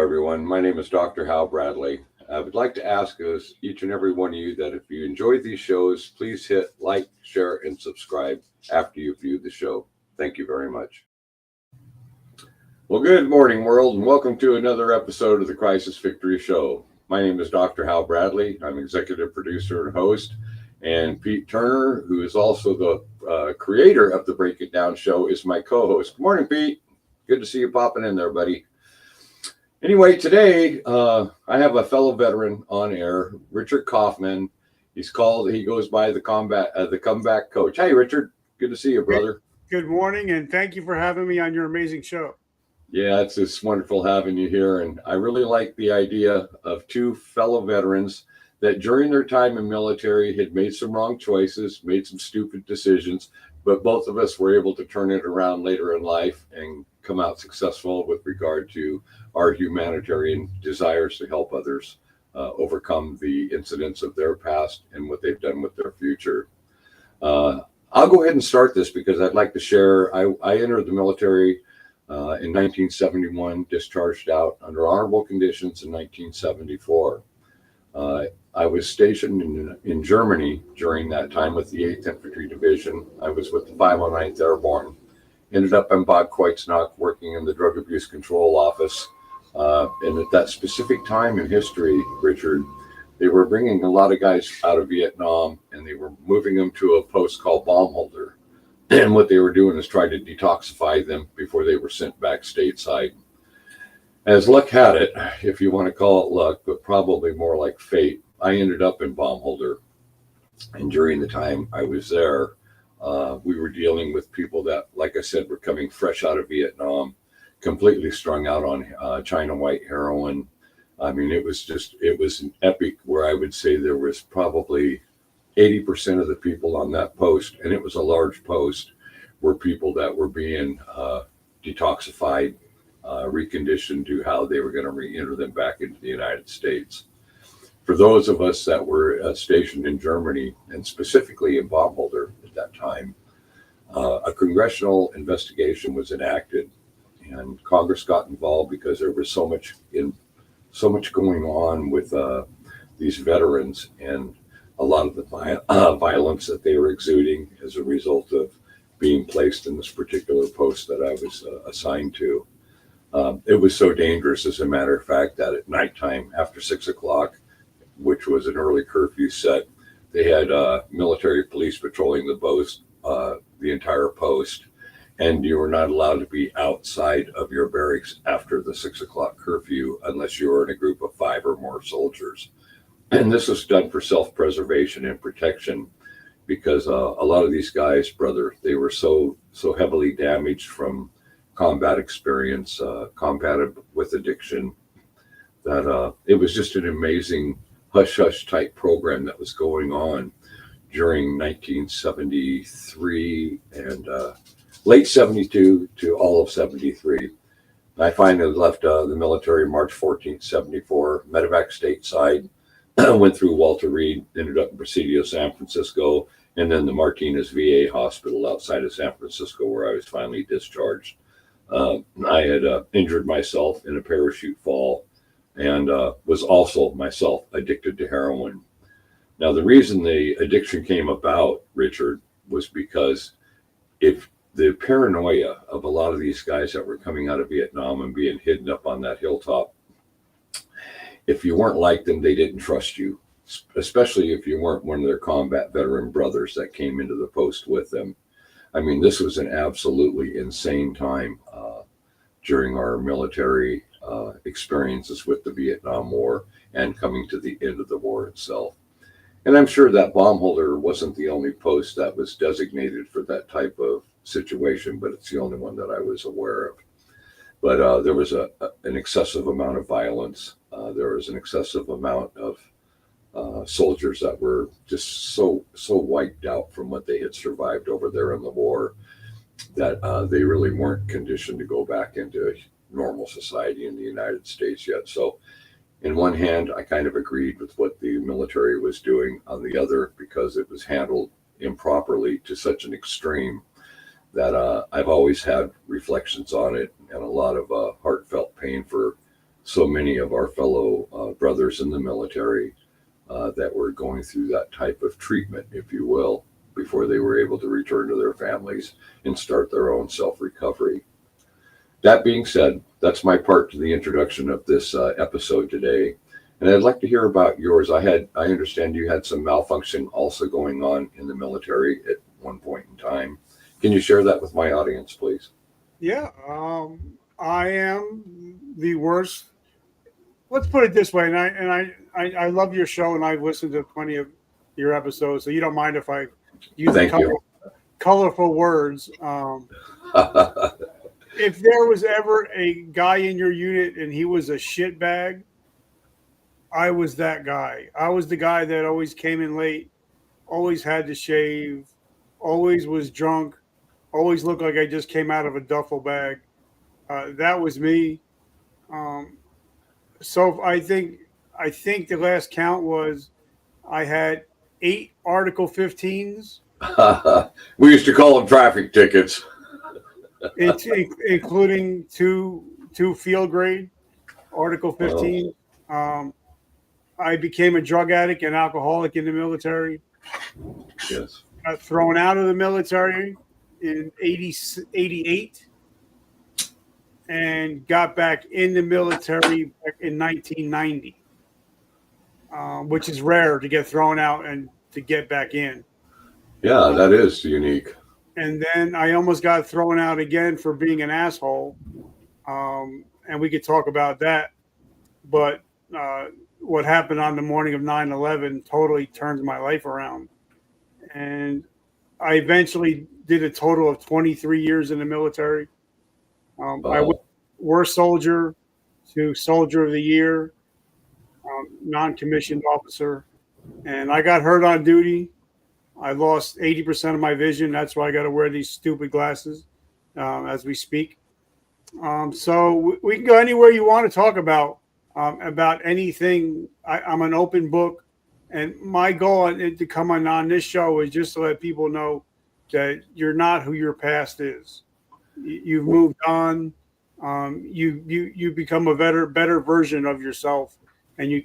everyone. My name is Dr. Hal Bradley. I would like to ask each and every one of you that if you enjoyed these shows, please hit like, share, and subscribe after you view the show. Thank you very much. Well, good morning, world, and welcome to another episode of the Crisis Victory Show. My name is Dr. Hal Bradley. I'm executive producer and host. And Pete Turner, who is also the creator of the Break It Down show, is my co-host. Good morning, Pete. Good to see you popping in there, buddy. Anyway, today I have a fellow veteran on air, Richard Kaufman. He goes by the comeback coach. Hey, Richard. Good to see you, brother. Good morning, and thank you for having me on your amazing show. Yeah, it's just wonderful having you here. And I really like the idea of two fellow veterans that during their time in military had made some wrong choices, made some stupid decisions, but both of us were able to turn it around later in life and come out successful with regard to our humanitarian desires to help others overcome the incidents of their past and what they've done with their future. I'll go ahead and start this because I'd like to share. I entered the military in 1971, discharged out under honorable conditions in 1974. I was stationed in Germany during that time with the 8th Infantry Division. I was with the 509th Airborne. Ended up in Bad Kreuznach working in the Drug Abuse Control Office. And at that specific time in history, Richard, they were bringing a lot of guys out of Vietnam and they were moving them to a post called bomb holder. And what they were doing is trying to detoxify them before they were sent back stateside. As luck had it, if you want to call it luck, but probably more like fate, I ended up in bomb holder. And during the time I was there, we were dealing with people that, like I said, were coming fresh out of Vietnam, completely strung out on China white heroin. I mean, it was an epic where I would say there was probably 80% of the people on that post, and it was a large post, were people that were being detoxified, reconditioned to how they were going to re-enter them back into the United States. For those of us that were stationed in Germany, and specifically in bomb holder at that time, a congressional investigation was enacted, and Congress got involved because there was so much going on with these veterans and a lot of the violence that they were exuding as a result of being placed in this particular post that I was assigned to. It was so dangerous, as a matter of fact, that at nighttime after 6 o'clock, which was an early curfew set, they had military police patrolling the entire post, and you were not allowed to be outside of your barracks after the 6 o'clock curfew unless you were in a group of 5 or more soldiers. And this was done for self-preservation and protection because a lot of these guys, brother, they were so heavily damaged from combat experience, combated with addiction, that it was just an amazing hush-hush type program that was going on during 1973 and late 72 to all of 73. I finally left the military March 14th, 74, medevac stateside, went through Walter Reed, ended up in Presidio, San Francisco, and then the Martinez VA hospital outside of San Francisco where I was finally discharged. I had injured myself in a parachute fall and was also myself addicted to heroin. Now, the reason the addiction came about, Richard, was because if the paranoia of a lot of these guys that were coming out of Vietnam and being hidden up on that hilltop, if you weren't like them, they didn't trust you, especially if you weren't one of their combat veteran brothers that came into the post with them. I mean, this was an absolutely insane time during our military experiences with the Vietnam War and coming to the end of the war itself. And I'm sure that bomb holder wasn't the only post that was designated for that type of situation, but it's the only one that I was aware of. But there was an excessive amount of violence. There was an excessive amount of soldiers that were just so wiped out from what they had survived over there in the war that they really weren't conditioned to go back into normal society in the United States yet. So in one hand, I kind of agreed with what the military was doing. On the other, because it was handled improperly to such an extreme that I've always had reflections on it and a lot of heartfelt pain for so many of our fellow brothers in the military that were going through that type of treatment, if you will, before they were able to return to their families and start their own self-recovery. That being said, that's my part to the introduction of this episode today. And I'd like to hear about yours. I understand you had some malfunction also going on in the military at one point in time. Can you share that with my audience, please? Yeah, I am the worst. Let's put it this way, and I love your show, and I've listened to plenty of your episodes, so you don't mind if I use Thank you. colorful words. If there was ever a guy in your unit and he was a shitbag, I was that guy. I was the guy that always came in late, always had to shave, always was drunk, always looked like I just came out of a duffel bag. That was me. So I think the last count was I had 8 Article 15s. We used to call them traffic tickets. Including two field grade Article 15. I became a drug addict and alcoholic in the military. Yes. Got thrown out of the military in 88 and got back in the military back in 1990, which is rare to get thrown out and to get back in. Yeah, that is unique. And then I almost got thrown out again for being an asshole. And we could talk about that. But what happened on the morning of 9/11 totally turned my life around. And I eventually did a total of 23 years in the military. I went worst soldier to soldier of the year, non-commissioned officer. And I got hurt on duty. I lost 80% of my vision. That's why I got to wear these stupid glasses as we speak. So we can go anywhere you want to talk about anything. I'm an open book. And my goal to come on this show is just to let people know that you're not who your past is. You've moved on. You become a better version of yourself. And you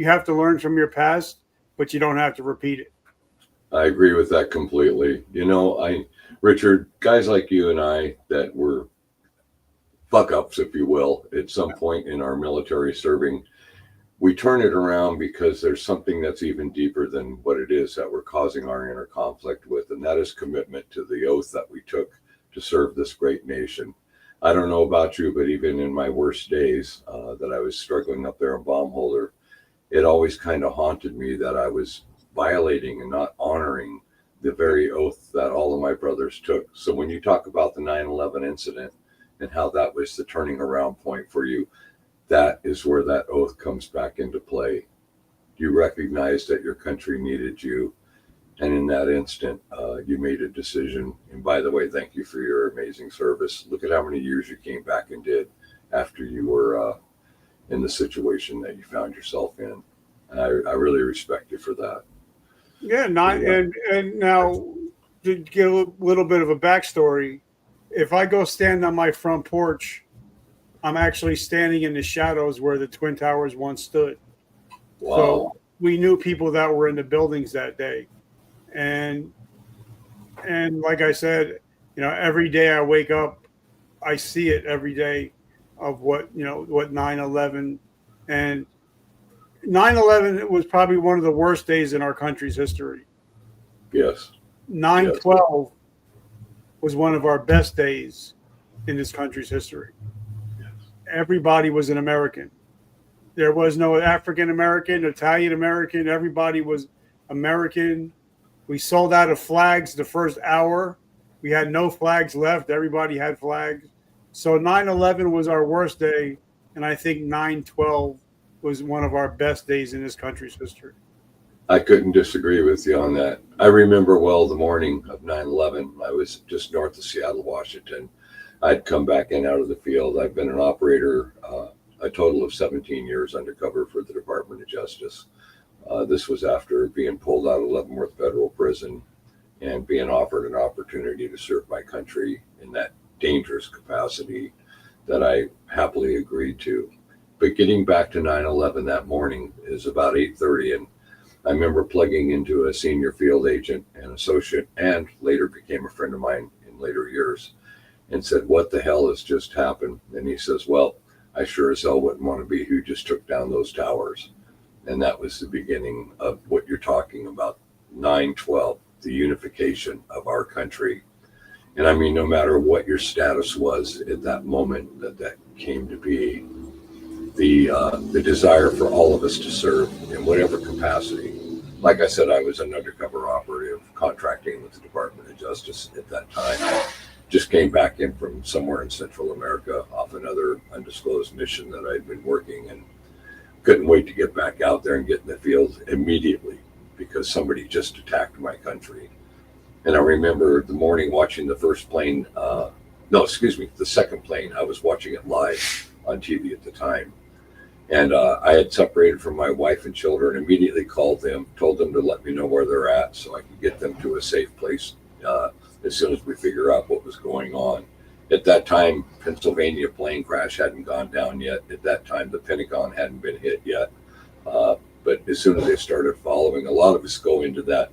have to learn from your past, but you don't have to repeat it. I agree with that completely. Richard, guys like you and I that were fuck ups, if you will, at some point in our military serving, we turn it around because there's something that's even deeper than what it is that we're causing our inner conflict with, and that is commitment to the oath that we took to serve this great nation. I don't know about you, but even in my worst days that I was struggling up there in Baumholder, it always kind of haunted me that I was violating and not honoring the very oath that all of my brothers took. So when you talk about the 9/11 incident and how that was the turning around point for you, that is where that oath comes back into play. You recognized that your country needed you. And in that instant, you made a decision. And by the way, thank you for your amazing service. Look at how many years you came back and did after you were in the situation that you found yourself in. And I really respect you for that. Yeah, and now to get a little bit of a backstory, if I go stand on my front porch, I'm actually standing in the shadows where the Twin Towers once stood. Wow. So we knew people that were in the buildings that day. And like I said, every day I wake up, I see it every day of what 9/11 and 9/11 was probably one of the worst days in our country's history. Yes. 9/12 was one of our best days in this country's history. Yes. Everybody was an American. There was no African American, Italian American. Everybody was American. We sold out of flags the first hour. We had no flags left. Everybody had flags. So 9/11 was our worst day, and I think 9/12 was one of our best days in this country's history. I couldn't disagree with you on that. I remember well the morning of 9/11. I was just north of Seattle, Washington. I'd come back in out of the field. I've been an operator a total of 17 years undercover for the Department of Justice. This was after being pulled out of Leavenworth Federal Prison and being offered an opportunity to serve my country in that dangerous capacity that I happily agreed to. But getting back to 9/11 that morning is about 8:30, and I remember plugging into a senior field agent and associate, and later became a friend of mine in later years, and said, "What the hell has just happened?" And he says, "Well, I sure as hell wouldn't want to be who just took down those towers." And that was the beginning of what you're talking about, 9/12, the unification of our country. And I mean, no matter what your status was at that moment, that came to be, the desire for all of us to serve in whatever capacity. Like I said, I was an undercover operative contracting with the Department of Justice at that time. Just came back in from somewhere in Central America off another undisclosed mission that I'd been working, and couldn't wait to get back out there and get in the field immediately because somebody just attacked my country. And I remember the morning watching the first plane, the second plane. I was watching it live on TV at the time. And I had separated from my wife and children, immediately called them, told them to let me know where they're at so I could get them to a safe place as soon as we figure out what was going on. At that time, Pennsylvania plane crash hadn't gone down yet. At that time, the Pentagon hadn't been hit yet. But as soon as they started following, a lot of us go into that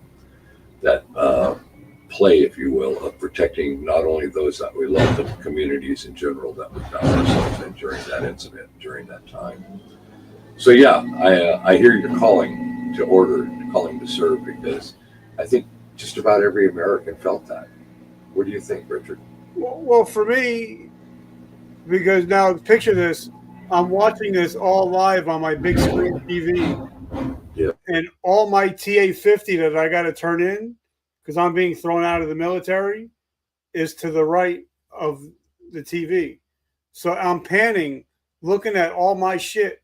play, if you will, of protecting not only those that we love, but the communities in general that we found ourselves in during that incident, during that time. So yeah, I hear your calling to serve, because I think just about every American felt that. What do you think, Richard? Well, for me, because now picture this, I'm watching this all live on my big screen TV. Yeah. And all my TA-50 that I got to turn in, because I'm being thrown out of the military, is to the right of the TV. So I'm panning, looking at all my shit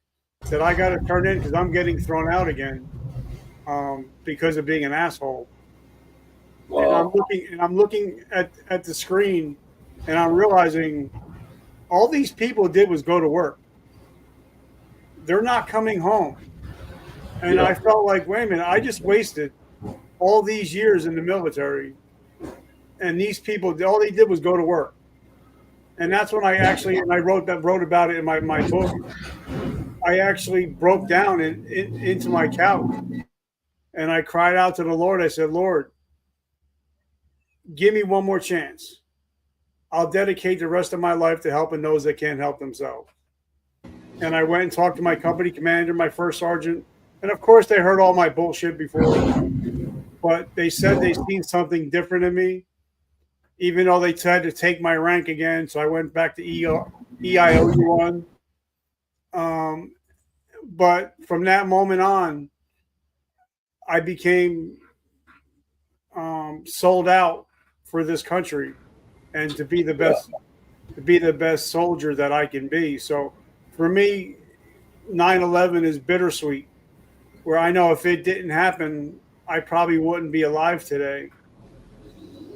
that I got to turn in because I'm getting thrown out again because of being an asshole. Wow. And I'm looking at the screen, and I'm realizing all these people did was go to work. They're not coming home. And Yeah. I felt like, wait a minute, I just wasted all these years in the military, and these people, all they did was go to work. And that's when I wrote about it in my book. I actually broke down into my couch, and I cried out to the Lord. I said, Lord, give me one more chance. I'll dedicate the rest of my life to helping those that can't help themselves. And I went and talked to my company commander, my first sergeant. And of course, they heard all my bullshit before, but they said they seen something different in me, even though they tried to take my rank again. So I went back to EIOU1. But from that moment on, I became sold out for this country and to be the best soldier that I can be. So for me, 9/11 is bittersweet, where I know if it didn't happen, I probably wouldn't be alive today.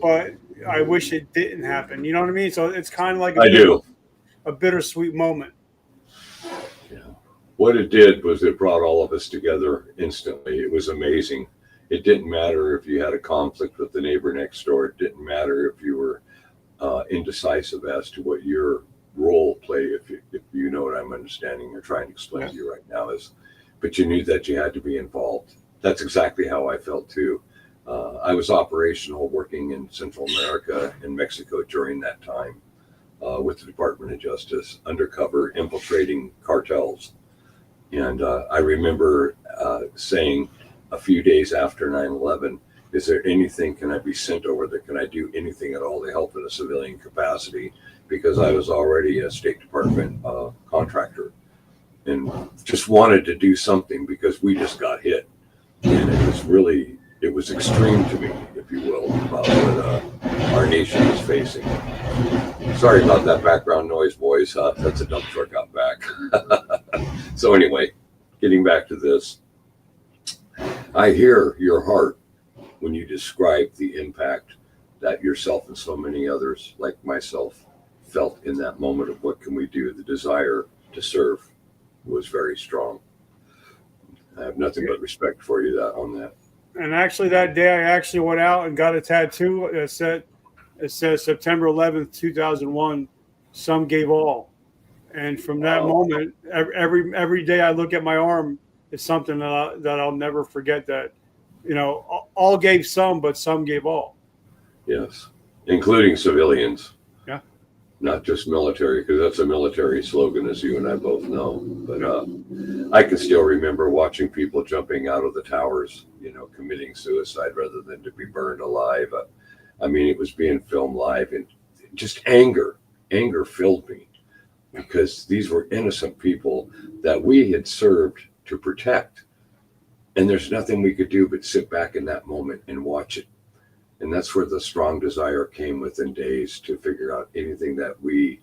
But I wish it didn't happen. You know what I mean? So it's kind of like a bittersweet moment. Yeah. What it did was it brought all of us together instantly. It was amazing. It didn't matter if you had a conflict with the neighbor next door. It didn't matter if you were indecisive as to what your role play, if you know what I'm understanding or trying to explain to you right now is, but you knew that you had to be involved. That's exactly how I felt too. I was operational working in Central America and Mexico during that time with the Department of Justice, undercover, infiltrating cartels. And I remember saying a few days after 9/11, is there anything, can I be sent over there? Can I do anything at all to help in a civilian capacity? Because I was already a State Department contractor and just wanted to do something because we just got hit. And it was extreme to me, if you will, about what our nation is facing. Sorry about that background noise, boys. That's a dump truck out back. So anyway, getting back to this, I hear your heart when you describe the impact that yourself and so many others like myself felt in that moment of what can we do. The desire to serve was very strong. I have nothing but respect for you on that. And actually, that day I actually went out and got a tattoo. It says September 11th, 2001. Some gave all. And from that moment, every day I look at my arm, it's something that I'll never forget. That, all gave some, but some gave all. Yes, including civilians. Yeah. Not just military, because that's a military slogan, as you and I both know. But I can still remember watching people jumping out of the towers, committing suicide rather than to be burned alive. I mean, it was being filmed live, and just anger filled me, because these were innocent people that we had served to protect. And there's nothing we could do but sit back in that moment and watch it. And that's where the strong desire came within days to figure out anything that we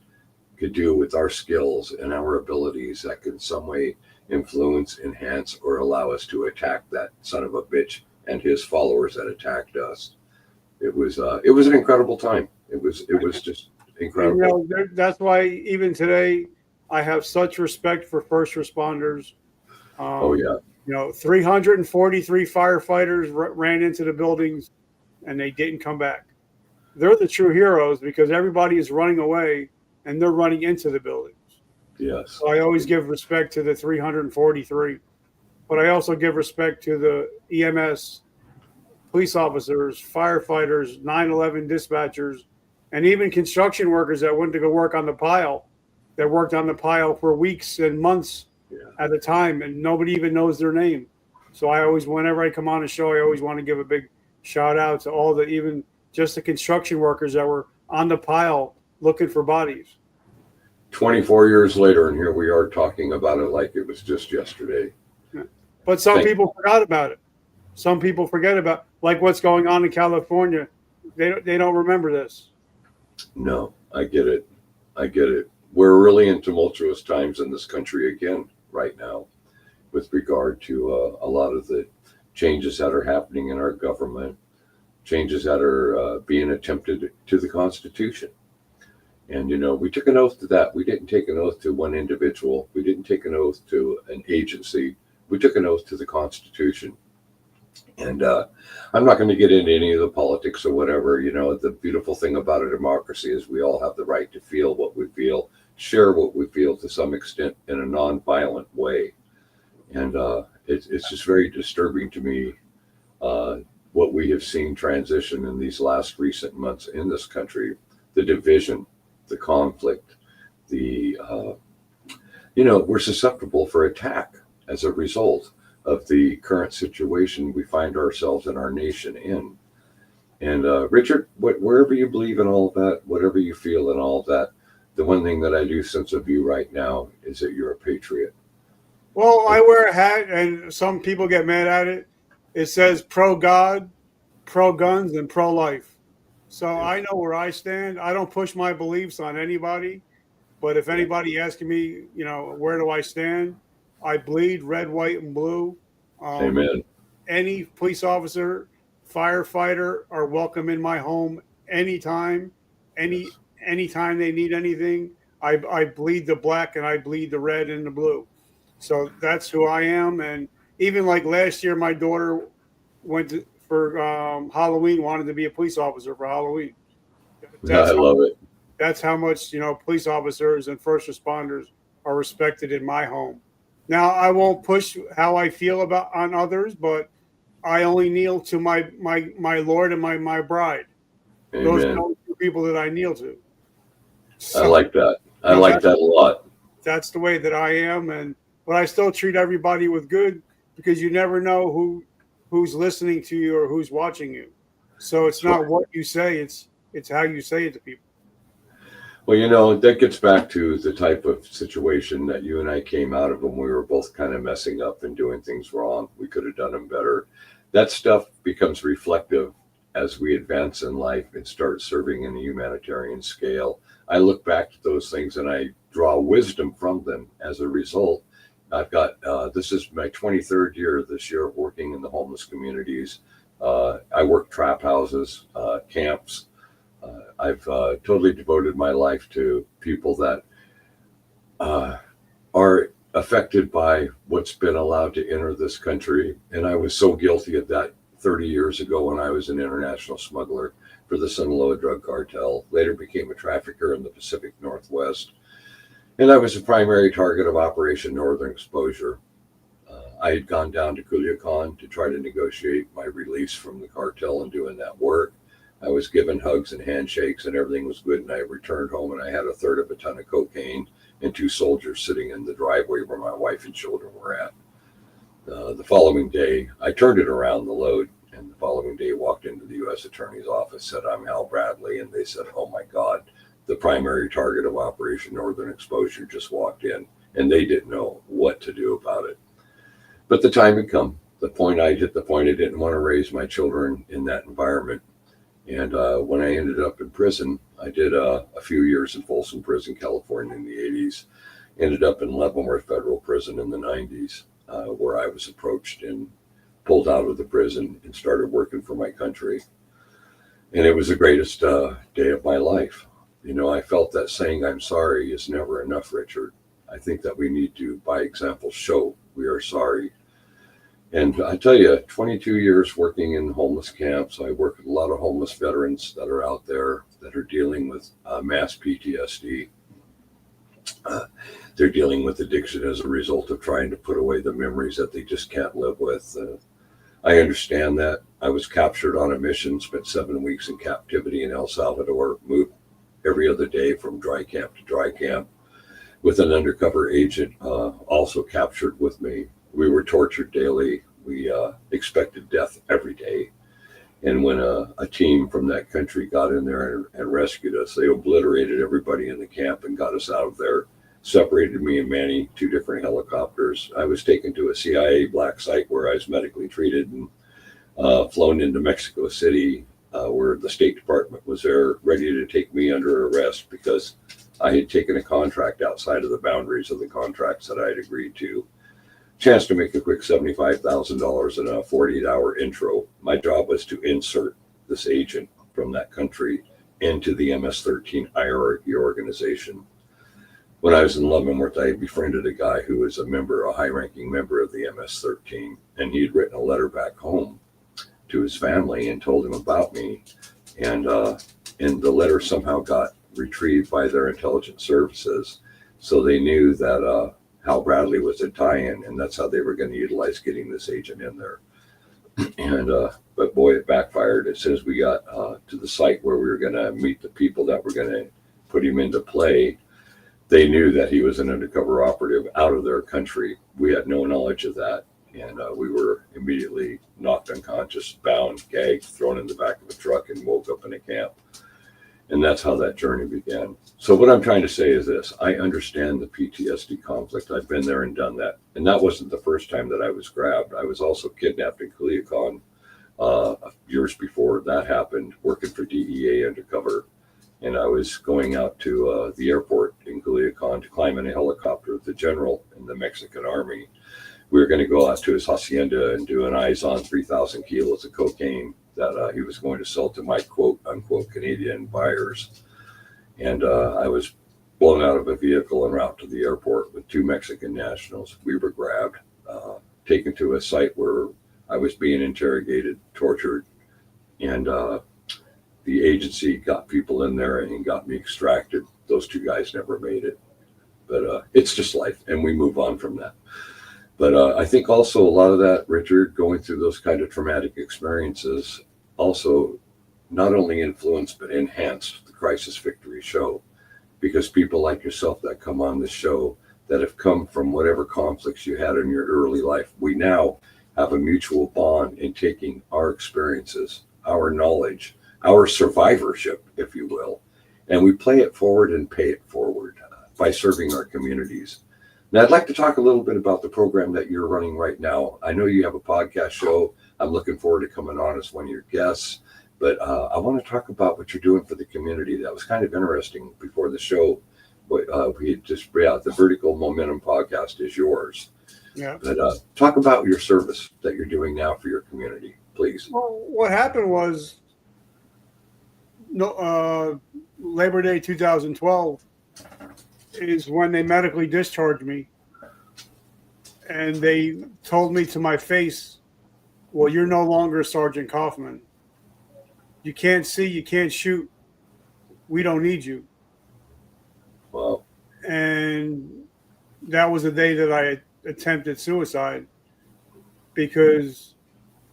could do with our skills and our abilities that could in some way influence, enhance, or allow us to attack that son of a bitch and his followers that attacked us. It was an incredible time. It was just incredible. That's why even today I have such respect for first responders. Oh yeah. 343 firefighters ran into the buildings and they didn't come back. They're the true heroes because everybody is running away and they're running into the buildings. Yes. So I always give respect to the 343, but I also give respect to the EMS, police officers, firefighters, 911 dispatchers, and even construction workers that went to go work on the pile, that worked on the pile for weeks and months at a time, and nobody even knows their name. So I always, whenever I come on a show, I always want to give a big shout out to all even just the construction workers that were on the pile looking for bodies. 24 years later, and here we are talking about it like it was just yesterday. Yeah. But some people forgot about it. Some people forget about, like, what's going on in California. They don't remember this. No, I get it. We're really in tumultuous times in this country again right now with regard to a lot of the changes that are happening in our government, changes that are being attempted to the Constitution. And, we took an oath to that. We didn't take an oath to one individual. We didn't take an oath to an agency. We took an oath to the Constitution. And I'm not going to get into any of the politics or whatever. The beautiful thing about a democracy is we all have the right to feel what we feel, share what we feel to some extent in a nonviolent way. And it's just very disturbing to me what we have seen transition in these last recent months in this country, the division, the conflict, we're susceptible for attack as a result of the current situation we find ourselves and our nation in. And Richard, wherever you believe in all of that, whatever you feel in all of that, the one thing that I do sense of you right now is that you're a patriot. Well, I wear a hat, and some people get mad at it. It says pro-God, pro-guns, and pro-life. So I know where I stand. I don't push my beliefs on anybody. But if anybody asking me, where do I stand? I bleed red, white, and blue. Amen. Any police officer, firefighter are welcome in my home anytime. Anytime they need anything, I bleed the black and I bleed the red and the blue. So that's who I am. And even like last year, my daughter went for Halloween, wanted to be a police officer for Halloween. I love it. That's how much, police officers and first responders are respected in my home. Now, I won't push how I feel on others, but I only kneel to my Lord and my bride. Amen. Those are the only two people that I kneel to. So, I like that. I like that a lot. That's the way that I am. But I still treat everybody with good because you never know who's listening to you or who's watching you. So it's not what you say, it's how you say it to people. Well, that gets back to the type of situation that you and I came out of when we were both kind of messing up and doing things wrong. We could have done them better. That stuff becomes reflective as we advance in life and start serving in a humanitarian scale. I look back to those things and I draw wisdom from them as a result. I've got, this is my 23rd year this year working in the homeless communities. I work trap houses, camps. I've totally devoted my life to people that are affected by what's been allowed to enter this country. And I was so guilty of that 30 years ago when I was an international smuggler for the Sinaloa drug cartel, later became a trafficker in the Pacific Northwest. And I was the primary target of Operation Northern Exposure. I had gone down to Culiacan to try to negotiate my release from the cartel and doing that work. I was given hugs and handshakes and everything was good. And I returned home and I had a third of a ton of cocaine and two soldiers sitting in the driveway where my wife and children were at. The following day, I turned it around the load. And the following day, walked into the U.S. Attorney's office, said, "I'm Hal Bradley." And they said, "Oh my God, the primary target of Operation Northern Exposure just walked in." And they didn't know what to do about it. But the time had come. I hit the point I didn't want to raise my children in that environment. And when I ended up in prison, I did a few years in Folsom Prison, California in the 80s. Ended up in Leavenworth Federal Prison in the 90s, where I was approached and pulled out of the prison and started working for my country. And it was the greatest day of my life. You know, I felt that saying, "I'm sorry," is never enough, Richard. I think that we need to, by example, show we are sorry. And I tell you, 22 years working in homeless camps, I work with a lot of homeless veterans that are out there that are dealing with mass PTSD. They're dealing with addiction as a result of trying to put away the memories that they just can't live with. I understand that. I was captured on a mission, spent 7 weeks in captivity in El Salvador, moved every other day from dry camp to dry camp with an undercover agent also captured with me. We were tortured daily. We expected death every day. And when a team from that country got in there and rescued us, they obliterated everybody in the camp and got us out of there, separated me and Manny, 2 different helicopters. I was taken to a CIA black site where I was medically treated and flown into Mexico City, where the State Department was there ready to take me under arrest because I had taken a contract outside of the boundaries of the contracts that I had agreed to. Chance to make a quick $75,000 in a 48-hour intro. My job was to insert this agent from that country into the MS-13 hierarchy organization. When I was in Leavenworth, I befriended a guy who was a high-ranking member of the MS-13, and he had written a letter back home to his family and told him about me. And the letter somehow got retrieved by their intelligence services, so they knew that Hal Bradley was a tie-in, and that's how they were going to utilize getting this agent in there. And but boy, it backfired. As soon as we got to the site where we were going to meet the people that were going to put him into play, they knew that he was an undercover operative out of their country. We had no knowledge of that, and we were immediately knocked unconscious, bound, gagged, thrown in the back of a truck, and woke up in a camp. And that's how that journey began. So what I'm trying to say is this: I understand the PTSD conflict. I've been there and done that. And that wasn't the first time that I was grabbed. I was also kidnapped in Culiacan years before that happened, working for DEA undercover. And I was going out to the airport in Culiacan to climb in a helicopter with the general in the Mexican army. We were going to go out to his hacienda and do an eyes on 3,000 kilos of cocaine that he was going to sell to my quote unquote Canadian buyers. And I was blown out of a vehicle en route to the airport with 2 Mexican nationals. We were grabbed, taken to a site where I was being interrogated, tortured, and the agency got people in there and got me extracted. Those 2 guys never made it, but it's just life, and we move on from that. But I think also a lot of that, Richard, going through those kind of traumatic experiences also not only influenced but enhanced the Crisis Victory show, because people like yourself that come on this show that have come from whatever conflicts you had in your early life, we now have a mutual bond in taking our experiences, our knowledge, our survivorship, if you will, and we play it forward and pay it forward by serving our communities. Now, I'd like to talk a little bit about the program that you're running right now. I know you have a podcast show. I'm looking forward to coming on as one of your guests, but I want to talk about what you're doing for the community. That was kind of interesting before the show. The Vertical Momentum podcast is yours. Yeah. But talk about your service that you're doing now for your community, please. Well, what happened was Labor Day 2012 is when they medically discharged me, and they told me to my face, "Well, you're no longer Sergeant Kaufman. You can't see, you can't shoot. We don't need you." Wow. And that was the day that I attempted suicide because,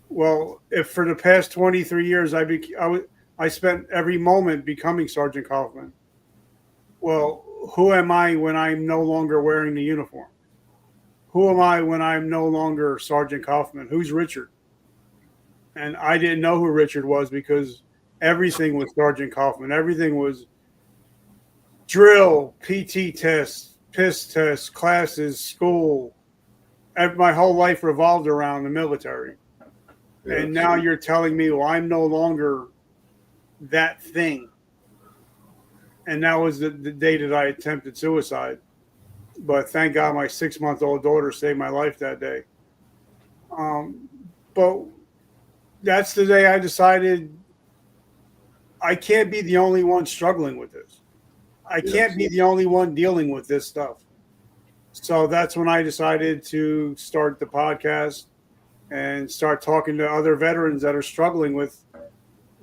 well, if for the past 23 years I spent every moment becoming Sergeant Kaufman. Well, who am I when I'm no longer wearing the uniform? Who am I when I'm no longer Sergeant Kaufman? Who's Richard? And I didn't know who Richard was because everything was Sergeant Kaufman. Everything was drill, PT tests, PIS tests, classes, school. My whole life revolved around the military. Yeah. And now you're telling me, well, I'm no longer that thing. And that was the day that I attempted suicide. But thank God my 6-month-old daughter saved my life that day. But that's the day I decided I can't be the only one struggling with this. I can't be the only one dealing with this stuff. So that's when I decided to start the podcast and start talking to other veterans that are struggling with,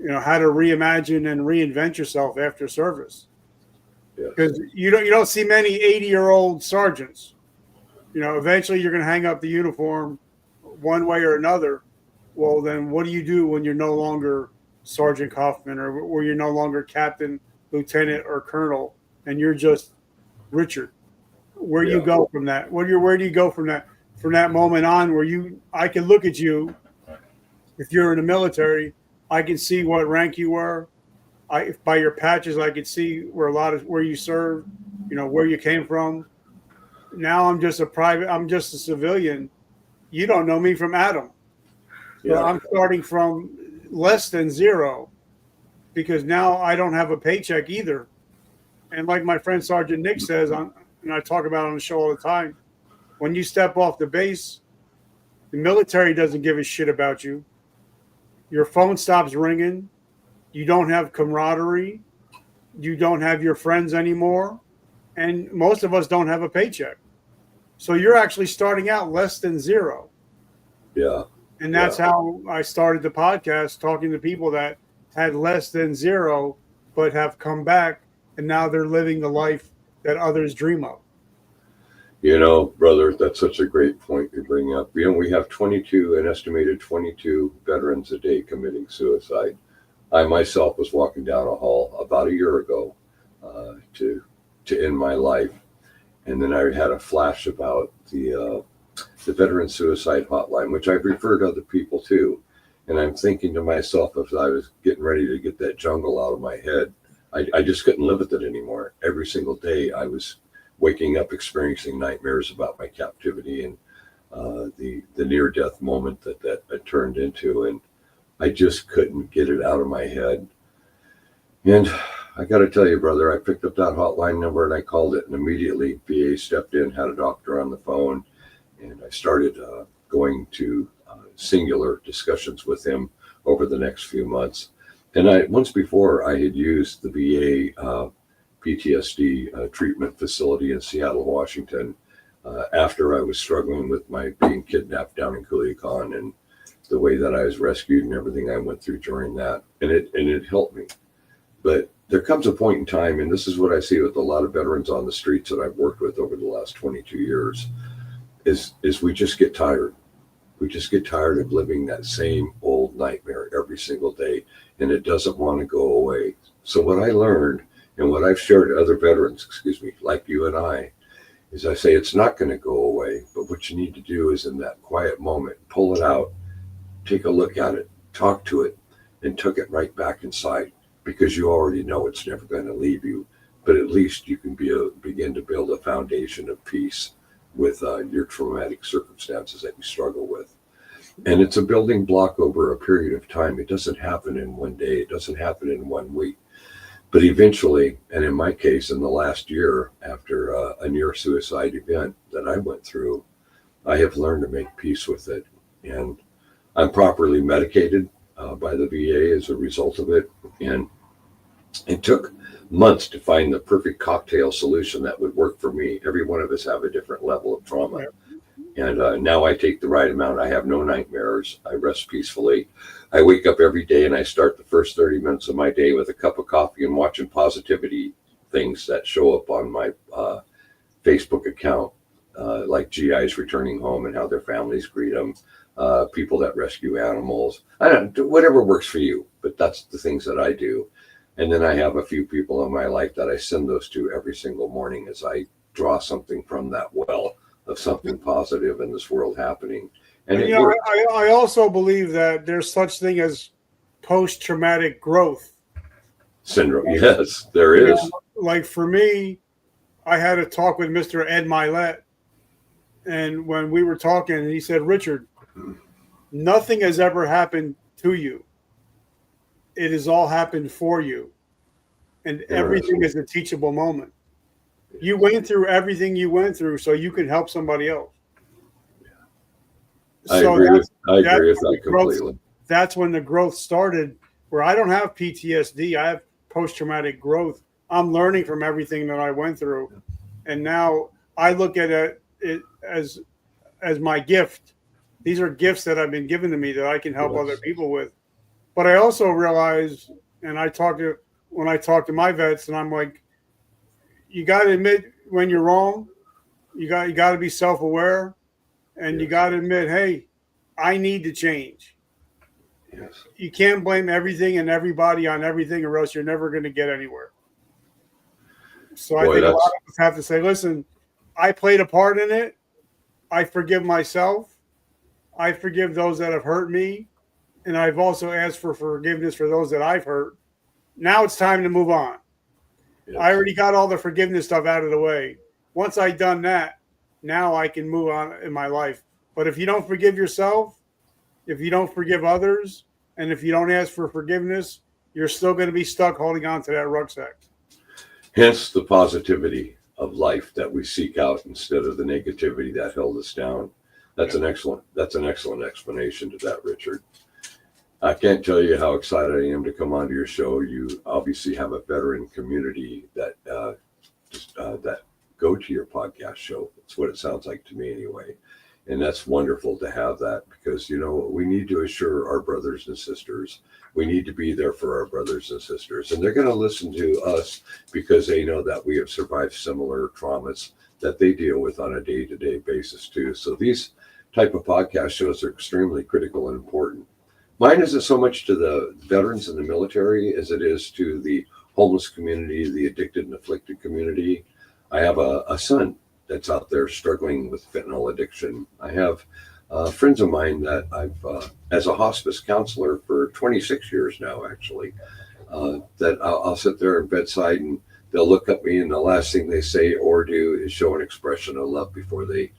how to reimagine and reinvent yourself after service. Because you don't see many 80-year-old sergeants. Eventually you're going to hang up the uniform one way or another. Well, then what do you do when you're no longer Sergeant Kaufman or you're no longer captain, lieutenant, or colonel, and you're just Richard? Where do you go from that? Where do you go from that moment on where I can look at you, if you're in the military, I can see what rank you were. By your patches, I could see where you served, where you came from. Now I'm just a civilian. You don't know me from Adam. So I'm starting from less than zero because now I don't have a paycheck either. And like my friend Sergeant Nick says, and I talk about on the show all the time, when you step off the base, the military doesn't give a shit about you. Your phone stops ringing. You don't have camaraderie. You don't have your friends anymore. And most of us don't have a paycheck. So you're actually starting out less than zero. Yeah. And that's how I started the podcast, talking to people that had less than zero, but have come back. And now they're living the life that others dream of. Brother, that's such a great point you bring up. We have an estimated 22 veterans a day committing suicide. I myself was walking down a hall about a year ago to end my life. And then I had a flash about the veteran suicide hotline, which I've referred other people to. And I'm thinking to myself, as I was getting ready to get that jungle out of my head, I just couldn't live with it anymore. Every single day I was waking up experiencing nightmares about my captivity and the near-death moment that turned into. And I just couldn't get it out of my head. And I got to tell you, brother, I picked up that hotline number and I called it, and immediately VA stepped in, had a doctor on the phone, and I started going to singular discussions with him over the next few months. And once before I had used the VA PTSD treatment facility in Seattle, Washington, after I was struggling with my being kidnapped down in Culiacan and the way that I was rescued and everything I went through during that. And it helped me. But there comes a point in time, and this is what I see with a lot of veterans on the streets that I've worked with over the last 22 years, is we just get tired. We just get tired of living that same old nightmare every single day, and it doesn't want to go away. So what I learned, and what I've shared to other veterans, like you and I, is I say it's not going to go away, but what you need to do is in that quiet moment, pull it out, take a look at it, talk to it, and tuck it right back inside, because you already know it's never going to leave you. But at least you can begin to build a foundation of peace with your traumatic circumstances that you struggle with. And it's a building block over a period of time. It doesn't happen in one day. It doesn't happen in 1 week. But eventually, and in my case, in the last year, after a near suicide event that I went through, I have learned to make peace with it. And I'm properly medicated by the VA as a result of it. And it took months to find the perfect cocktail solution that would work for me. Every one of us have a different level of trauma. And now I take the right amount. I have no nightmares. I rest peacefully. I wake up every day and I start the first 30 minutes of my day with a cup of coffee and watching positivity things that show up on my Facebook account, like GIs returning home and how their families greet them, people that rescue animals. I don't know, whatever works for you, but that's the things that I do. And then I have a few people in my life that I send those to every single morning as I draw something from that well of something positive in this world happening. And it works. I also believe that there's such thing as post-traumatic growth Syndrome. Yes, there is. Like for me, I had a talk with Mr. Ed Milet, and when we were talking, he said, Richard, nothing has ever happened to you. It has all happened for you. And everything is a teachable moment. You went through everything you went through so you can help somebody else. I agree with that completely. That's when the growth started, where I don't have PTSD. I have post-traumatic growth. I'm learning from everything that I went through. And now I look at it as my gift. These are gifts that have been given to me that I can help other people with. But I also realize, and when I talk to my vets, and I'm like, you got to admit when you're wrong. You got to be self-aware, and you got to admit, hey, I need to change. Yes. You can't blame everything and everybody on everything, or else you're never going to get anywhere. So I think a lot of us have to say, listen, I played a part in it. I forgive myself. I forgive those that have hurt me. And I've also asked for forgiveness for those that I've hurt. Now it's time to move on. Yes. I already got all the forgiveness stuff out of the way. Once I've done that, now I can move on in my life. But if you don't forgive yourself, if you don't forgive others, and if you don't ask for forgiveness, you're still going to be stuck holding on to that rucksack. Hence the positivity of life that we seek out instead of the negativity that held us down. That's an excellent explanation to that, Richard. I can't tell you how excited I am to come onto your show. You obviously have a veteran community that go to your podcast show. That's what it sounds like to me anyway. And that's wonderful to have that, because, we need to assure our brothers and sisters. We need to be there for our brothers and sisters. And they're going to listen to us because they know that we have survived similar traumas that they deal with on a day-to-day basis too. So these type of podcast shows are extremely critical and important. Mine isn't so much to the veterans in the military as it is to the homeless community, the addicted and afflicted community. I have a son that's out there struggling with fentanyl addiction. I have friends of mine that I've, as a hospice counselor for 26 years now, actually, that I'll sit there at bedside and they'll look at me and the last thing they say or do is show an expression of love before they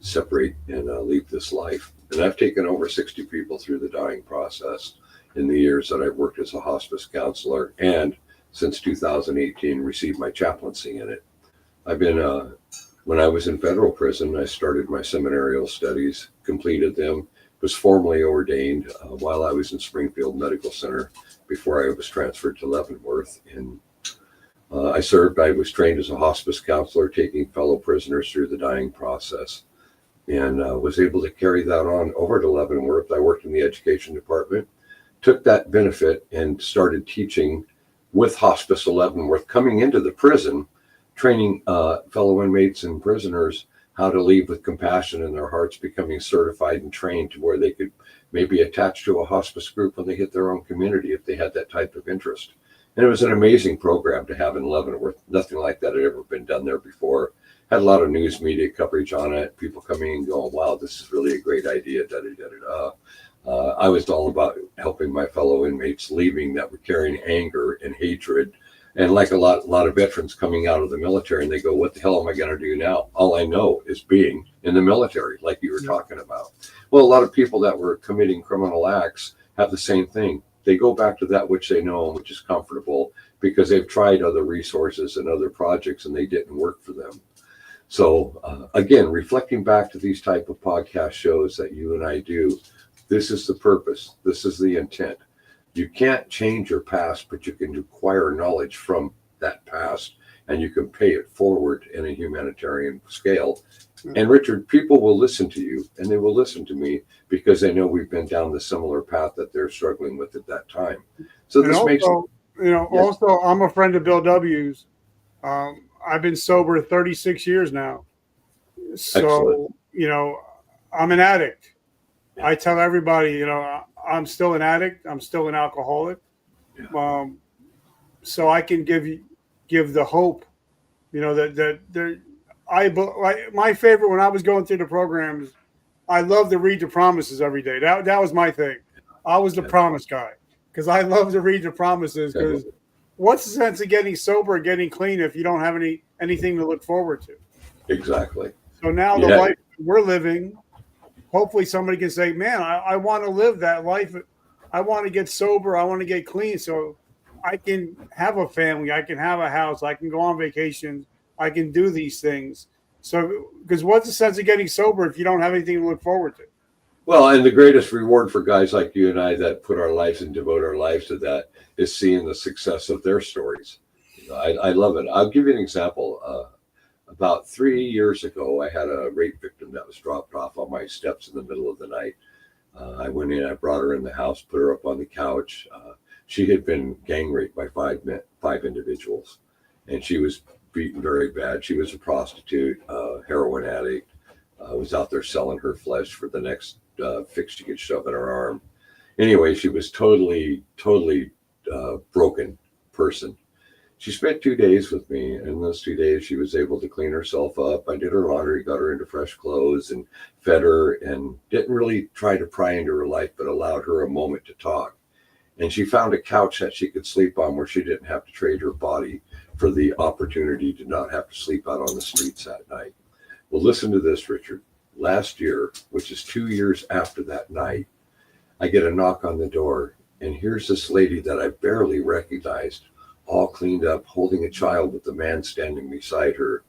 separate and leave this life. And I've taken over 60 people through the dying process in the years that I've worked as a hospice counselor, and since 2018 received my chaplaincy in it. I've been, when I was in federal prison, I started my seminarial studies, completed them, was formally ordained while I was in Springfield Medical Center before I was transferred to Leavenworth. And I was trained as a hospice counselor, taking fellow prisoners through the dying process, and was able to carry that on over to Leavenworth. I worked in the education department, took that benefit and started teaching with Hospice of Leavenworth, coming into the prison, training fellow inmates and prisoners how to leave with compassion in their hearts, becoming certified and trained to where they could maybe attach to a hospice group when they hit their own community if they had that type of interest. And it was an amazing program to have in Leavenworth. Nothing like that had ever been done there before. Had a lot of news media coverage on it. People coming and going, wow, this is really a great idea. I was all about helping my fellow inmates leaving that were carrying anger and hatred. And like a lot of veterans coming out of the military, and they go, what the hell am I going to do now? All I know is being in the military, like you were talking about. Well, a lot of people that were committing criminal acts have the same thing. They go back to that which they know and which is comfortable, because they've tried other resources and other projects and they didn't work for them. So again, reflecting back to these type of podcast shows that you and I do, this is the purpose. This is the intent. You can't change your past, but you can acquire knowledge from that past, and you can pay it forward in a humanitarian scale. And Richard, people will listen to you, and they will listen to me because they know we've been down the similar path that they're struggling with at that time. So this makes also, I'm a friend of Bill W's. I've been sober 36 years now. So, Excellent. I'm an addict. I tell everybody, I'm still an addict. I'm still an alcoholic. Yeah. So I can give the hope, that there. My favorite when I was going through the programs, I love to read the promises every day. That was my thing. I was the promise guy because I love to read the promises. Because what's the sense of getting sober or getting clean if you don't have anything to look forward to? Exactly. So now the life we're living, hopefully somebody can say, man, I want to live that life. I want to get sober. I want to get clean so I can have a family. I can have a house. I can go on vacation. I can do these things. So, because what's the sense of getting sober if you don't have anything to look forward to? Well, and the greatest reward for guys like you and I that put our lives and devote our lives to that is seeing the success of their stories. I love it. I'll give you an example. About 3 years ago, I had a rape victim that was dropped off on my steps in the middle of the night. I went in, I brought her in the house, put her up on the couch. She had been gang raped by five individuals, and she was beaten very bad. She was a prostitute, heroin addict, was out there selling her flesh for the next fix she could shove in her arm. Anyway, she was totally broken person. She spent 2 days with me, and in those 2 days she was able to clean herself up. I did her laundry, got her into fresh clothes, and fed her, and didn't really try to pry into her life, but allowed her a moment to talk. And she found a couch that she could sleep on where she didn't have to trade her body for the opportunity to not have to sleep out on the streets that night. Well, listen to this, Richard. Last year, which is 2 years after that night, I get a knock on the door, and here's this lady that I barely recognized, all cleaned up, holding a child with the man standing beside her.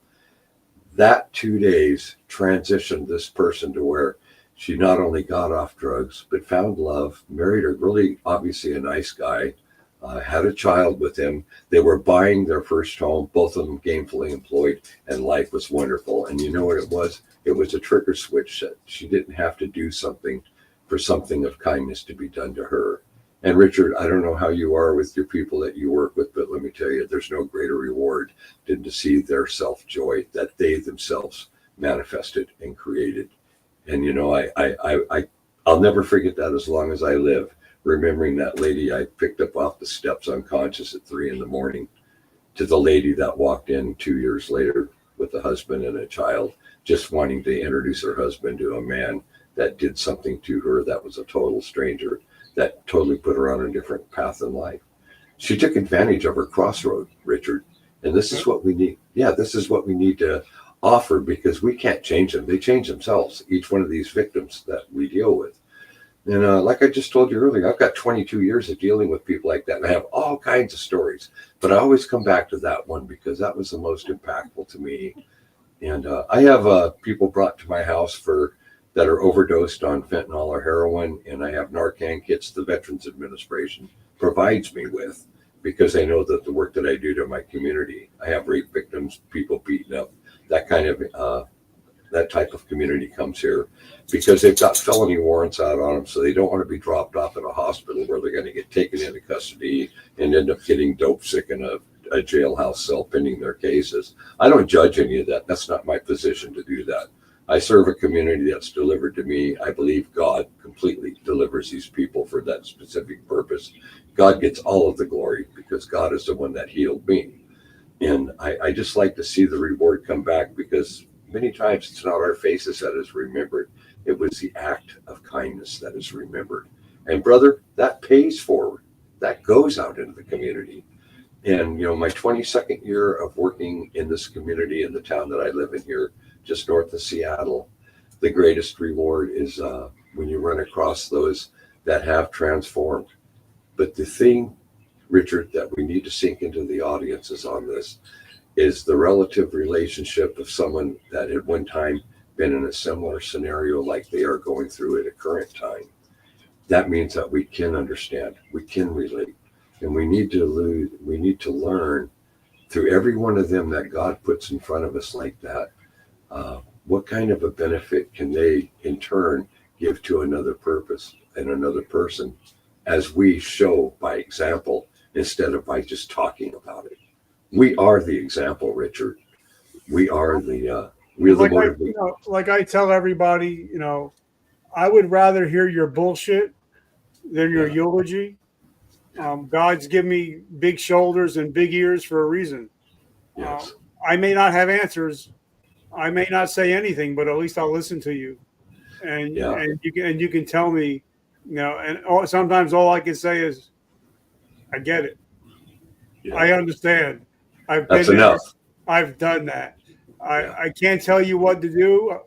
That 2 days transitioned this person to where she not only got off drugs, but found love, married a really obviously a nice guy, had a child with him. They were buying their first home, both of them gainfully employed, and life was wonderful. And you know what it was? It was a trigger switch that she didn't have to do something for something of kindness to be done to her. And Richard, I don't know how you are with your people that you work with, but let me tell you, there's no greater reward than to see their self-joy that they themselves manifested and created. And I'll never forget that as long as I live, remembering that lady I picked up off the steps unconscious at 3 a.m. to the lady that walked in 2 years later with a husband and a child, just wanting to introduce her husband to a man that did something to her that was a total stranger, that totally put her on a different path in life. She took advantage of her crossroad, Richard. And this is what we need. Yeah, this is what we need to offer, because we can't change them. They change themselves, each one of these victims that we deal with. And like I just told you earlier, I've got 22 years of dealing with people like that, and I have all kinds of stories. But I always come back to that one because that was the most impactful to me. And I have people brought to my house that are overdosed on fentanyl or heroin, and I have Narcan kits the Veterans Administration provides me with, because they know that the work that I do to my community. I have rape victims, people beaten up, that kind of that type of community comes here because they've got felony warrants out on them, so they don't want to be dropped off in a hospital where they're going to get taken into custody and end up getting dope sick in a jailhouse cell pending their cases. I don't judge any of that. That's not my position to do that. I serve a community that's delivered to me. I believe God completely delivers these people for that specific purpose. God gets all of the glory because God is the one that healed me. And I just like to see the reward come back, because many times it's not our faces that is remembered. It was the act of kindness that is remembered. And brother, that pays forward. That goes out into the community. And, my 22nd year of working in this community in the town that I live in here, just north of Seattle, the greatest reward is when you run across those that have transformed. But the thing, Richard, that we need to sink into the audiences on this is the relative relationship of someone that at one time been in a similar scenario like they are going through at a current time. That means that we can understand, we can relate, and we need to learn through every one of them that God puts in front of us like that. What kind of a benefit can they in turn give to another purpose and another person, as we show by example instead of by just talking about it? We are the example, Richard. We are we're the Like I, motivation. like I tell everybody, I would rather hear your bullshit than your Yeah. eulogy. God's given me big shoulders and big ears for a reason. Yes. I may not have answers. I may not say anything, but at least I'll listen to you, Yeah. and you can tell me, sometimes all I can say is, I get it. I Yeah. understand. I've That's been there. enough. I've done that. Yeah. I can't tell you what to do.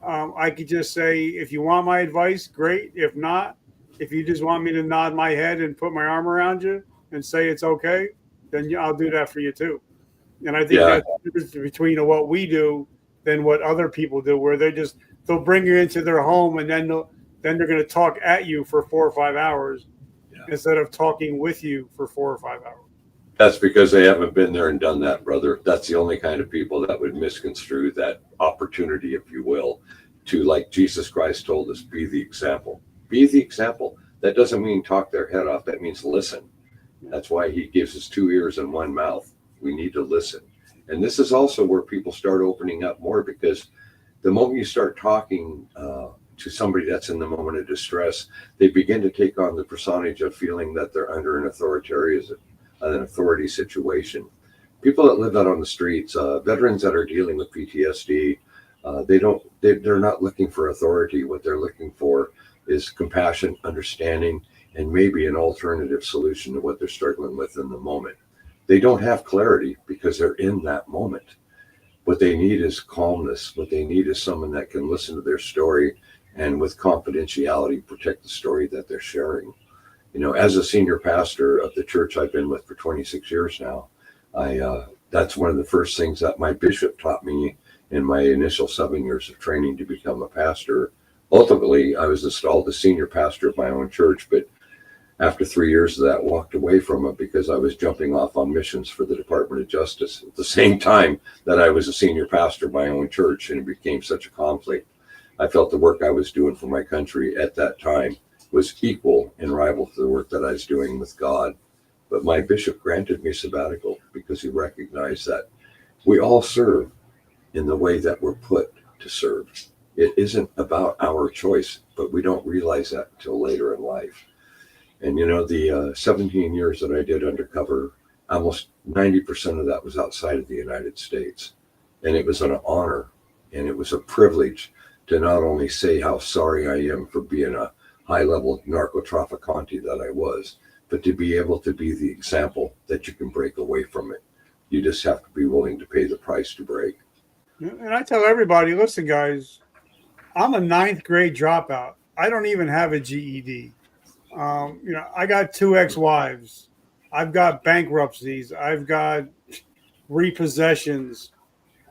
I could just say, if you want my advice, great. If not, if you just want me to nod my head and put my arm around you and say it's okay, then I'll do that for you too. And I think Yeah. that's the difference between what we do than what other people do, where they'll bring you into their home and then they're going to talk at you for 4 or 5 hours instead of talking with you for 4 or 5 hours. That's because they haven't been there and done that, brother. That's the only kind of people that would misconstrue that opportunity, if you will, to, like Jesus Christ told us, be the example. Be the example. That doesn't mean talk their head off. That means listen. That's why he gives us 2 ears and 1 mouth. We need to listen. And this is also where people start opening up more, because the moment you start talking to somebody that's in the moment of distress, they begin to take on the personage of feeling that they're under an authority situation. People that live out on the streets, veterans that are dealing with PTSD, they're not looking for authority. What they're looking for is compassion, understanding, and maybe an alternative solution to what they're struggling with in the moment. They don't have clarity because they're in that moment. What they need is calmness. What they need is someone that can listen to their story and with confidentiality protect the story that they're sharing. As a senior pastor of the church I've been with for 26 years now, that's one of the first things that my bishop taught me in my initial 7 years of training to become a pastor. Ultimately, I was installed as senior pastor of my own church, but after 3 years of that, walked away from it because I was jumping off on missions for the Department of Justice at the same time that I was a senior pastor of my own church, and it became such a conflict. I felt the work I was doing for my country at that time was equal and rival to the work that I was doing with God. But my bishop granted me sabbatical because he recognized that we all serve in the way that we're put to serve. It isn't about our choice, but we don't realize that until later in life. And the 17 years that I did undercover, almost 90% of that was outside of the United States. And it was an honor and it was a privilege to not only say how sorry I am for being a high-level narco-trafficante that I was, but to be able to be the example that you can break away from it. You just have to be willing to pay the price to break. And I tell everybody, listen, guys, I'm a 9th grade dropout. I don't even have a GED. I got 2 ex-wives. I've got bankruptcies. I've got repossessions.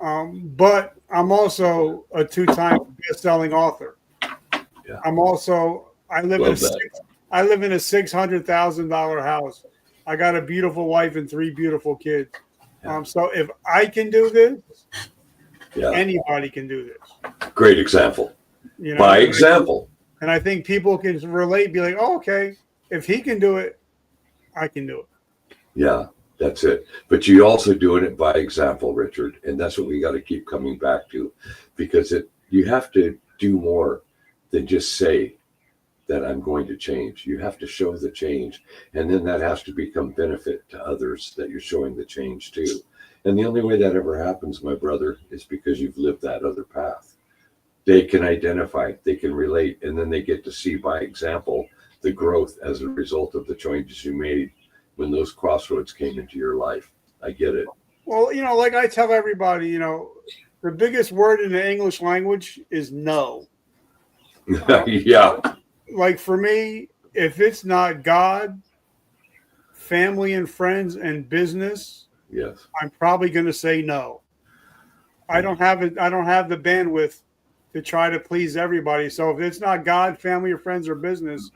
But I'm also a 2-time best-selling author. Yeah. I live Love that. I live in a $600,000 house. I got a beautiful wife and 3 beautiful kids. Yeah. So if I can do this, Yeah. anybody can do this. Great example. By example. And I think people can relate, be like, oh, okay, if he can do it, I can do it. Yeah, that's it. But you also doing it by example, Richard. And that's what we got to keep coming back to, because you have to do more than just say that I'm going to change. You have to show the change. And then that has to become benefit to others that you're showing the change to. And the only way that ever happens, my brother, is because you've lived that other path. They can identify, they can relate, and then they get to see by example the growth as a result of the changes you made when those crossroads came into your life. I get it. Well, like I tell everybody, the biggest word in the English language is no. Yeah. Like for me, if it's not God, family and friends and business, Yes. I'm probably going to say no. I don't have it. I don't have the bandwidth to try to please everybody. So if it's not God, family or friends or business,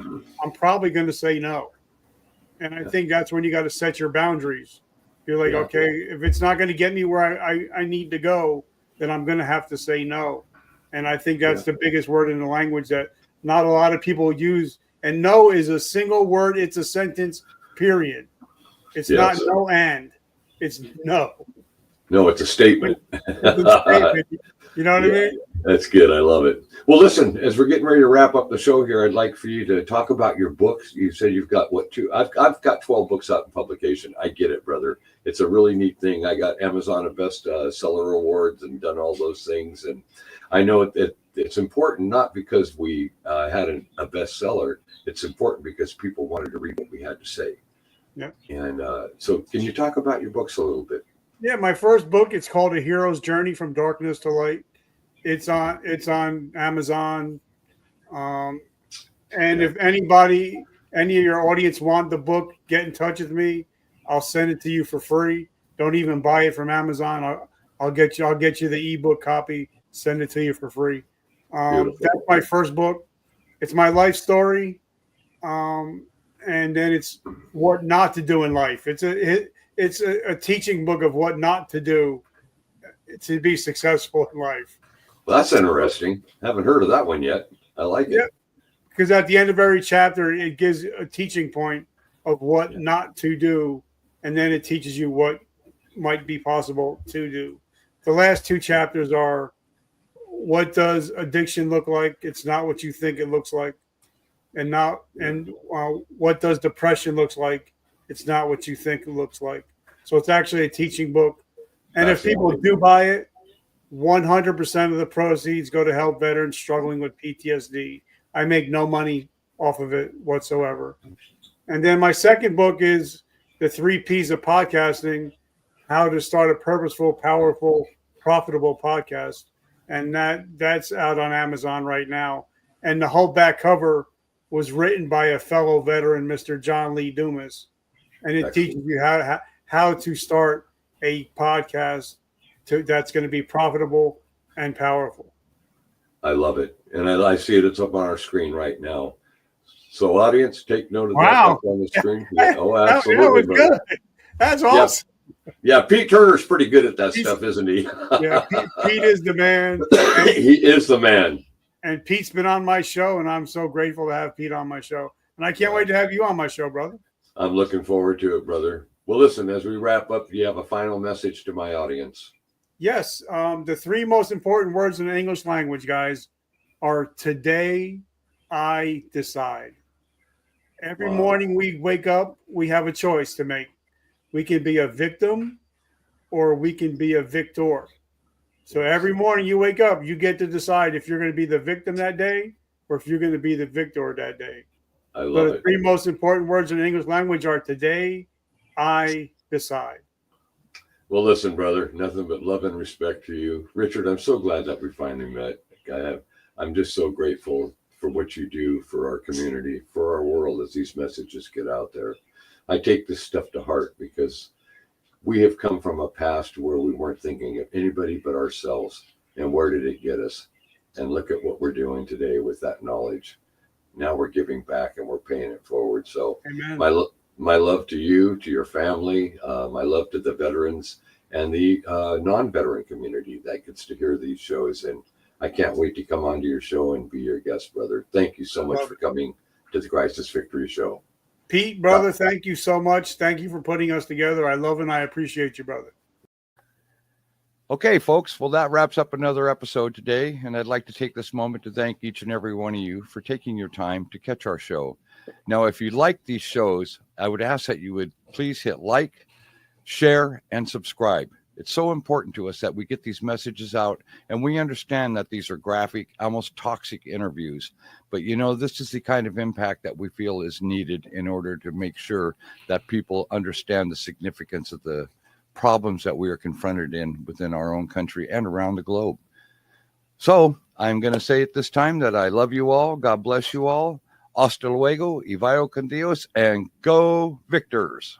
I'm probably going to say no. And I think that's when you got to set your boundaries. You're like, okay, if it's not going to get me where I need to go, then I'm going to have to say no. And I think that's the biggest word in the language that not a lot of people use. And no is a single word. It's a sentence, period. It's not no and. It's no. No, it's a statement. It's a statement. You know what I mean? That's good. I love it. Well, listen, as we're getting ready to wrap up the show here, I'd like for you to talk about your books. You said you've got what, two? I've got 12 books out in publication. I get it, brother. It's a really neat thing. I got Amazon Best Seller Awards and done all those things. And I know it's important, not because we had a bestseller. It's important because people wanted to read what we had to say. Yeah. And so can you talk about your books a little bit? Yeah, my first book, it's called A Hero's Journey from Darkness to Light. It's on Amazon. And if any of your audience want the book, get in touch with me. I'll send it to you for free. Don't even buy it from Amazon. I'll get you the ebook copy, send it to you for free. That's my first book. It's my life story. And then it's what not to do in life. It's a teaching book of what not to do to be successful in life. Well, that's interesting. Haven't heard of that one yet. I like it. Because at the end of every chapter, it gives a teaching point of what not to do, and then it teaches you what might be possible to do. The last two chapters are, what does addiction look like? It's not what you think it looks like. And what does depression looks like? It's not what you think it looks like. So it's actually a teaching book. And if people do buy it, 100% of the proceeds go to help veterans struggling with PTSD. I make no money off of it whatsoever. And then my second book is The 3 Ps of Podcasting, How to Start a Purposeful, Powerful, Profitable Podcast. And that's out on Amazon right now. And the whole back cover was written by a fellow veteran, Mr. John Lee Dumas. And it teaches you how to start a podcast that's going to be profitable and powerful. I love it. And I see it. It's up on our screen right now. So audience, take note of that up on the screen. Yeah. Oh, absolutely. That was good. That's awesome. Yeah, Pete Turner's pretty good at that stuff, isn't he? Yeah, Pete is the man. He is the man. And Pete's been on my show, and I'm so grateful to have Pete on my show. And I can't wait to have you on my show, brother. I'm looking forward to it, brother. Well, listen, as we wrap up, do you have a final message to my audience? Yes. The 3 most important words in the English language, guys, are today I decide. Every morning we wake up, we have a choice to make. We can be a victim or we can be a victor. So every morning you wake up, you get to decide if you're going to be the victim that day or if you're going to be the victor that day. I love it. The 3 most important words in the English language are today I decide. Well, listen, brother, nothing but love and respect to you. Richard, I'm so glad that we finally met. I'm just so grateful for what you do for our community, for our world as these messages get out there. I take this stuff to heart because we have come from a past where we weren't thinking of anybody but ourselves. And where did it get us? And look at what we're doing today with that knowledge. Now we're giving back and we're paying it forward. So Amen. My love to you, to your family, my love to the veterans and the non-veteran community that gets to hear these shows. And I can't wait to come onto your show and be your guest, brother. Thank you so much for coming to the Crisis Victory Show. Pete, brother, thank you so much. Thank you for putting us together. I love and I appreciate you, brother. Okay, folks. Well, that wraps up another episode today. And I'd like to take this moment to thank each and every one of you for taking your time to catch our show. Now, if you like these shows, I would ask that you would please hit like, share, and subscribe. It's so important to us that we get these messages out, and we understand that these are graphic, almost toxic interviews. But, this is the kind of impact that we feel is needed in order to make sure that people understand the significance of the problems that we are confronted within our own country and around the globe. So I'm going to say at this time that I love you all. God bless you all. Hasta luego, y vaya con Dios, and go Victors.